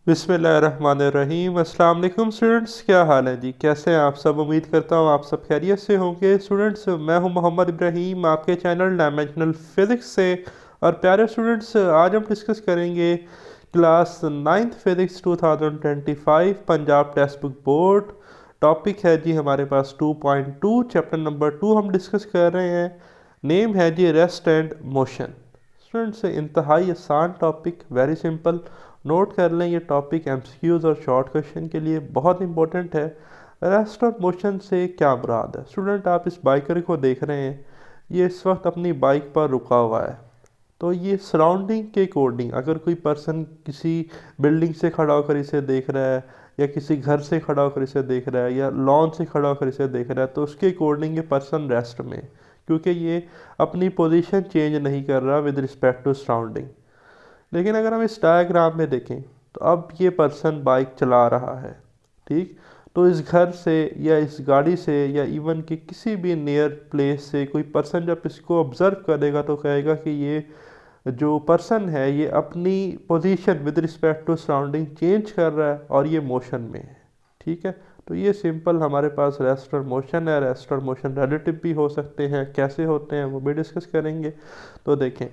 बिस्मिल्लाहिर्रहमानिर्रहीम। अस्सलाम वालेकुम स्टूडेंट्स, क्या हाल है जी? कैसे हैं आप सब? उम्मीद करता हूँ आप सब खैरियत से होंगे। स्टूडेंट्स, मैं हूँ मोहम्मद इब्राहीम आपके चैनल डायमेंशनल फिज़िक्स से। और प्यारे स्टूडेंट्स, आज हम डिस्कस करेंगे class 9th physics 2025 Punjab text book board. Topic है जी हमारे पास 2.2, चैप्टर नंबर 2 हम डिस्कस कर रहे हैं। नेम है जी रेस्ट एंड मोशन। स्टूडेंट्स, इंतहाई आसान टॉपिक, वेरी सिंपल। नोट कर लें, ये टॉपिक एमसीक्यूज़ और शॉर्ट क्वेश्चन के लिए बहुत इंपॉर्टेंट है। रेस्ट और मोशन से क्या मुराद है? स्टूडेंट, आप इस बाइकर को देख रहे हैं, ये इस वक्त अपनी बाइक पर रुका हुआ है। तो ये सराउंडिंग के अकॉर्डिंग, अगर कोई पर्सन किसी बिल्डिंग से खड़ा होकर इसे देख रहा है, या किसी घर से खड़ा होकर इसे देख रहा है, या लॉन से खड़ा होकर इसे देख रहा है, तो उसके अकॉर्डिंग ये पर्सन रेस्ट में है, क्योंकि ये अपनी पोजीशन चेंज नहीं कर रहा विद रिस्पेक्ट टू सराउंडिंग। लेकिन अगर हम इस डायग्राम में देखें, तो अब ये पर्सन बाइक चला रहा है, ठीक। तो इस घर से या इस गाड़ी से या इवन कि किसी भी नियर प्लेस से कोई पर्सन जब इसको ऑब्ज़र्व करेगा तो कहेगा कि ये जो पर्सन है ये अपनी position with respect to surrounding change कर रहा है और ये मोशन में है, ठीक है। तो ये सिंपल हमारे पास रेस्ट और मोशन है। रेस्ट और मोशन रिलेटिव भी हो सकते हैं, कैसे होते हैं वो भी डिस्कस करेंगे। तो देखें,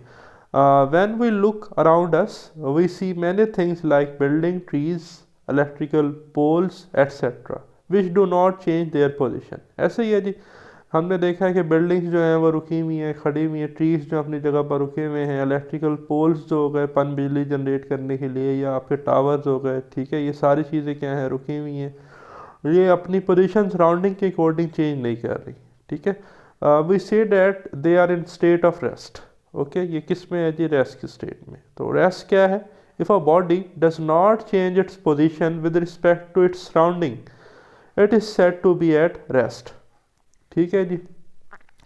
when we look around us, we see many things like building, trees, electrical poles, etc., which do not change their position. ऐसे ही है जी, हमने देखा है कि बिल्डिंग्स जो हैं वो रुकी हुई हैं, खड़ी हुई हैं, ट्रीज जो अपनी जगह पर रुके हुए हैं, इलेक्ट्रिकल पोल्स जो हो गए पन बिजली जनरेट करने के लिए, या आपके टावर्स हो गए, ठीक है, ये सारी चीज़ें क्या हैं, रुकी हुई हैं। ये अपनी पोजीशन सराउंडिंग के अकॉर्डिंग चेंज नहीं कर रही, ठीक है। We say that they are in state of rest. Okay, ये किस में है जी? रेस्ट की स्टेट में। तो रेस्ट क्या है? If a body does not change its position with respect to its surrounding, it is said to be at rest, ठीक है जी।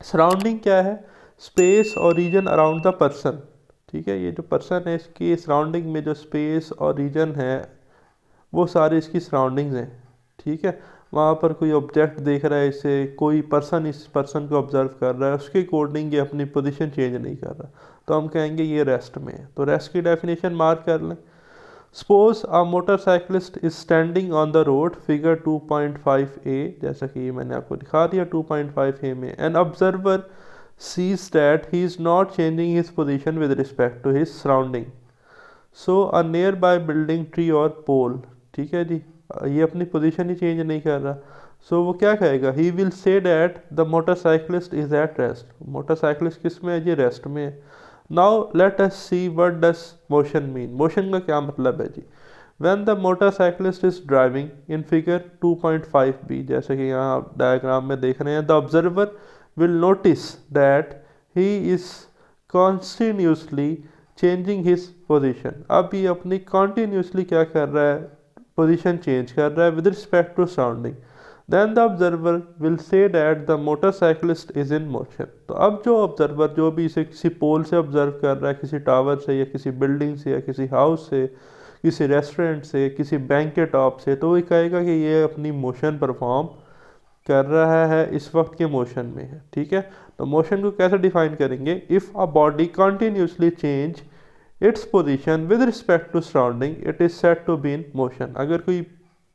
सराउंडिंग क्या है? स्पेस और रीजन अराउंड द पर्सन, ठीक है। ये जो पर्सन है इसकी सराउंडिंग में जो स्पेस और रीजन है वो सारी इसकी सराउंडिंग्स हैं, ठीक है। वहाँ पर कोई ऑब्जेक्ट देख रहा है, इसे कोई पर्सन इस पर्सन को ऑब्जर्व कर रहा है, उसके अकॉर्डिंग ये अपनी पोजीशन चेंज नहीं कर रहा, तो हम कहेंगे ये रेस्ट में है। तो रेस्ट की डेफिनेशन मार्क कर लें। Suppose a motorcyclist is standing on the road, figure 2.5a, जैसा कि ये मैंने आपको दिखा दिया 2.5a में। An observer sees that he is not changing his position with respect to his surrounding, so a nearby building, tree और pole, ठीक है जी, ये अपनी पोजीशन ही चेंज नहीं कर रहा। सो वो क्या कहेगा? He will say that the motorcyclist is at rest. Motorcyclist किस में है जी? रेस्ट में है। Now let us see what does motion mean. Motion का क्या मतलब है जी? When the motorcyclist is driving in figure 2.5b, जैसे कि यहाँ आप डायग्राम में देख रहे हैं, the observer will notice that he is continuously changing his position. अब ये अपनी कॉन्टीन्यूसली क्या कर रहा है? पोजीशन चेंज कर रहा है with respect to surrounding. Then the observer will say that the motorcyclist is in motion. तो अब जो ऑब्जर्वर, जो भी इसे किसी पोल से ऑब्जर्व कर रहा है, किसी टावर से या किसी बिल्डिंग से या किसी हाउस से, किसी रेस्टोरेंट से, किसी बैंक के टॉप से, तो वो कहेगा कि ये अपनी मोशन परफॉर्म कर रहा है, इस वक्त के मोशन में है, ठीक है। तो मोशन को कैसे डिफाइन करेंगे? If a body continuously change its position with respect to surrounding, it is said to be in motion. अगर कोई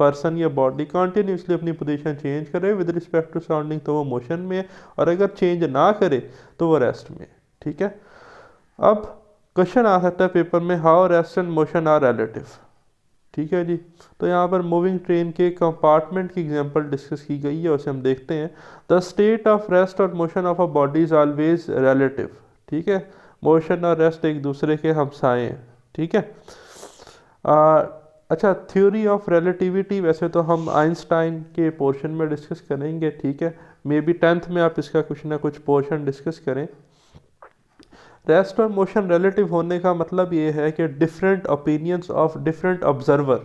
पर्सन या बॉडी कंटिन्यूसली अपनी पोजीशन चेंज करे विद रिस्पेक्ट टू सराउंडिंग, तो वो मोशन में है, और अगर चेंज ना करे तो वो रेस्ट में है, ठीक है। अब क्वेश्चन आ सकता है पेपर में, how rest and motion are relative, ठीक है जी। तो यहाँ पर मूविंग ट्रेन के कंपार्टमेंट की एग्जांपल डिस्कस की गई है, उसे हम देखते हैं। द स्टेट ऑफ रेस्ट और motion of a body is always relative, ठीक है। मोशन और रेस्ट एक दूसरे के हमसाए हैं, ठीक है। अच्छा, थ्योरी ऑफ रिलेटिविटी वैसे तो हम आइंस्टाइन के पोर्शन में डिस्कस करेंगे, ठीक है। मे बी 10th में आप इसका कुछ ना कुछ पोर्शन डिस्कस करें। रेस्ट और मोशन रिलेटिव होने का मतलब ये है कि different opinions of different observer,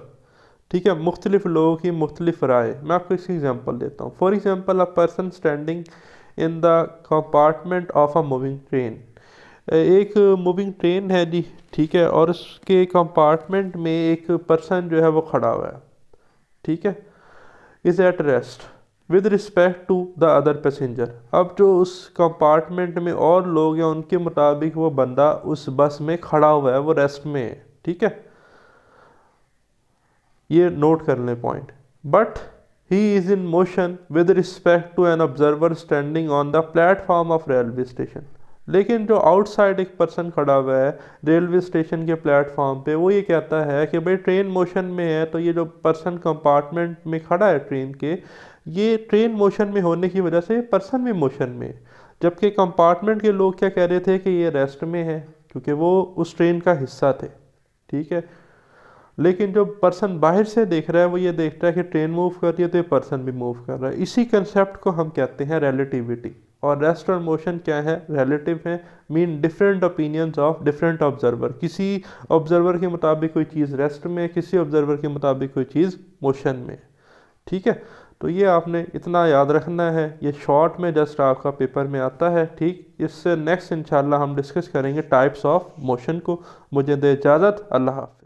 ठीक है, मुख्तलिफ लोगों की मुख्तलिफ राय। मैं आपको इसकी एग्जांपल देता हूँ। For example, a person standing in the compartment of a moving train. एक मूविंग ट्रेन है जी, ठीक है, और उसके कंपार्टमेंट में एक पर्सन जो है वो खड़ा हुआ है, ठीक है, is at rest with respect to the other passenger. अब जो उस कंपार्टमेंट में और लोग हैं उनके मुताबिक वो बंदा उस बस में खड़ा हुआ है, वो रेस्ट में है, ठीक है। ये नोट कर लें point. But he is in motion with respect to an observer standing on the platform of railway station. लेकिन जो आउटसाइड एक पर्सन खड़ा हुआ है रेलवे स्टेशन के प्लेटफॉर्म पे, वो ये कहता है कि भाई ट्रेन मोशन में है, तो ये जो पर्सन कंपार्टमेंट में खड़ा है ट्रेन के, ये ट्रेन मोशन में होने की वजह से पर्सन भी मोशन में है। जबकि कंपार्टमेंट के लोग क्या कह रहे थे कि ये रेस्ट में है, क्योंकि वो उस ट्रेन का हिस्सा थे। ठीक है। लेकिन जो पर्सन बाहर से देख रहा है वो ये देखता है कि ट्रेन मूव कर रही है, तो ये पर्सन भी मूव कर रहा है। इसी कंसेप्ट को हम कहते हैं रिलेटिविटी। और रेस्ट और मोशन क्या है? रिलेटिव है, mean different opinions of different observer. किसी ऑब्जर्वर के मुताबिक कोई चीज़ रेस्ट में, किसी ऑब्जर्वर के मुताबिक कोई चीज़ मोशन में। ठीक है। तो ये आपने इतना याद रखना है, ये शॉर्ट में जस्ट आपका पेपर में आता है। ठीक, इससे नेक्स्ट इंशाल्लाह हम डिस्कस करेंगे टाइप्स ऑफ मोशन को। मुझे दे इजाज़त, अल्लाह हाफ़िज़।